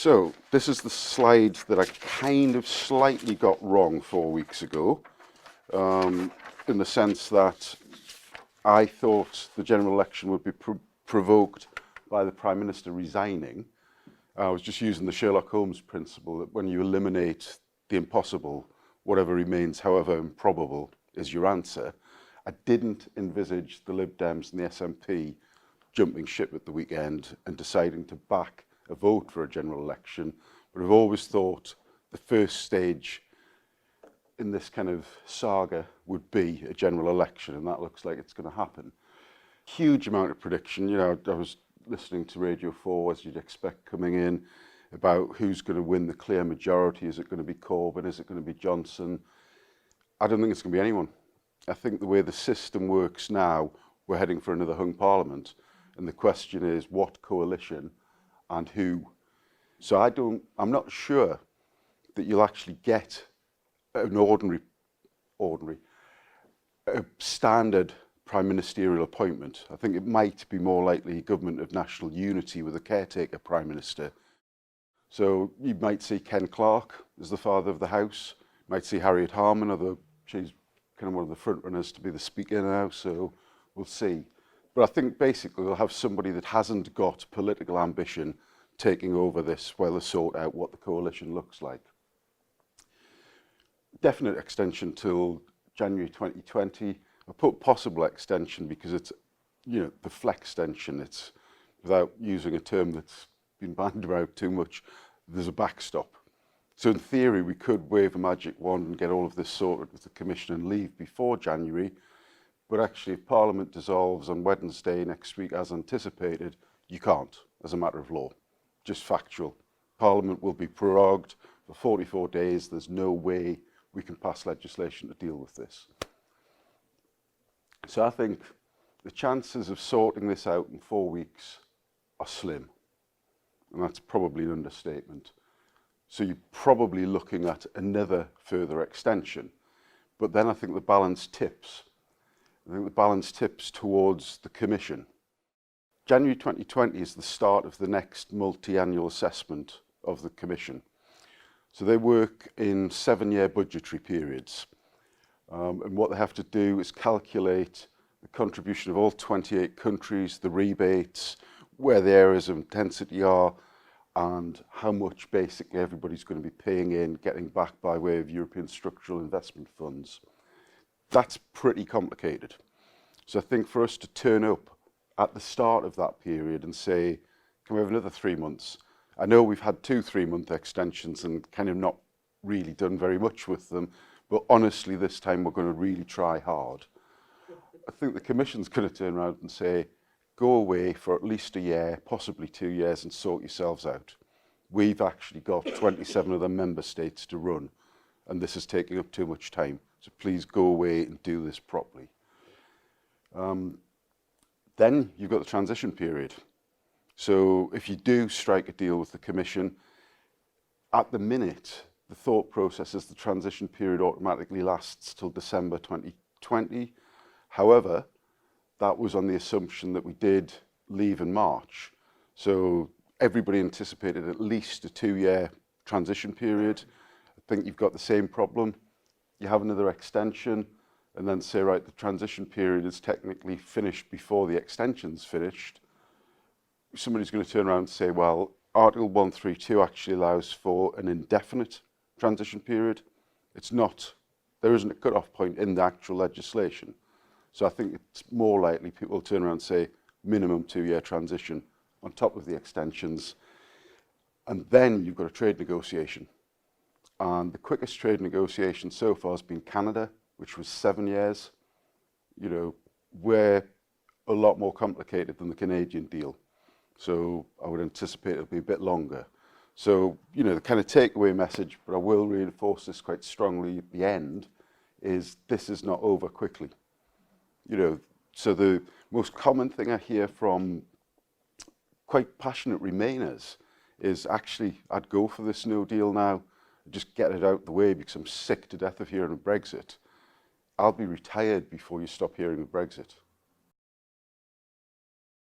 So this is the slide that I kind of slightly got wrong 4 weeks ago, in the sense that I thought the general election would be provoked by the Prime Minister resigning. I was just using the Sherlock Holmes principle that when you eliminate the impossible, whatever remains, however improbable, is your answer. I didn't envisage the Lib Dems and the SNP jumping ship at the weekend and deciding to back a vote for a general election, but I've always thought the first stage in this kind of saga would be a general election, and that looks like it's going to happen. Huge amount of prediction. You know, I was listening to Radio 4, as you'd expect, coming in about who's going to win the clear majority. Is it going to be Corbyn? Is it going to be Johnson? I don't think it's going to be anyone. I think the way the system works now, we're heading for another hung parliament, and the question is what coalition and who. So I'm not sure that you'll actually get an a standard prime ministerial appointment. I think it might be more likely a government of national unity with a caretaker prime minister. So you might see Ken Clarke as the father of the house, you might see Harriet Harman, although she's kind of one of the front runners to be the speaker now, so we'll see. But I think basically we'll have somebody that hasn't got political ambition taking over this while they sort out what the coalition looks like. Definite extension till January 2020. I put possible extension because it's, you know, the flex extension. It's, without using a term that's been bandied about too much, there's a backstop. So in theory, we could wave a magic wand and get all of this sorted with the Commission and leave before January. But actually, if Parliament dissolves on Wednesday next week as anticipated, you can't, as a matter of law. Just factual. Parliament will be prorogued for 44 days. There's no way we can pass legislation to deal with this. So I think the chances of sorting this out in 4 weeks are slim. And that's probably an understatement. So you're probably looking at another further extension. But then I think the balance tips. I think the balance tips towards the Commission. January 2020 is the start of the next multi-annual assessment of the Commission. So they work in 7-year budgetary periods. And what they have to do is calculate the contribution of all 28 countries, the rebates, where the areas of intensity are, and how much basically everybody's going to be paying in, getting back by way of European structural investment funds. That's pretty complicated. So I think for us to turn up at the start of that period and say, can we have another 3 months? I know we've had 2 3-month extensions and kind of not really done very much with them, but honestly, this time we're going to really try hard. I think the Commission's going to turn around and say, go away for at least a year, possibly 2 years, and sort yourselves out. We've actually got 27 of the member states to run, and this is taking up too much time. So please go away and do this properly. Then you've got the transition period. So if you do strike a deal with the Commission, at the minute, the thought process is the transition period automatically lasts till December 2020. However, that was on the assumption that we did leave in March. So everybody anticipated at least a 2-year transition period. I think you've got the same problem. You have another extension and then say, right, the transition period is technically finished before the extension's finished. Somebody's going to turn around and say, well, Article 132 actually allows for an indefinite transition period. It's not, there isn't a cut-off point in the actual legislation. So I think it's more likely people will turn around and say minimum 2-year transition on top of the extensions. And then you've got a trade negotiation. And the quickest trade negotiation so far has been Canada, which was 7 years. You know, we're a lot more complicated than the Canadian deal. So I would anticipate it'll be a bit longer. So, you know, the kind of takeaway message, but I will reinforce this quite strongly at the end, is this is not over quickly. You know, so the most common thing I hear from quite passionate Remainers is actually, I'd go for this no deal now, just get it out the way because I'm sick to death of hearing of Brexit. I'll be retired before you stop hearing of Brexit.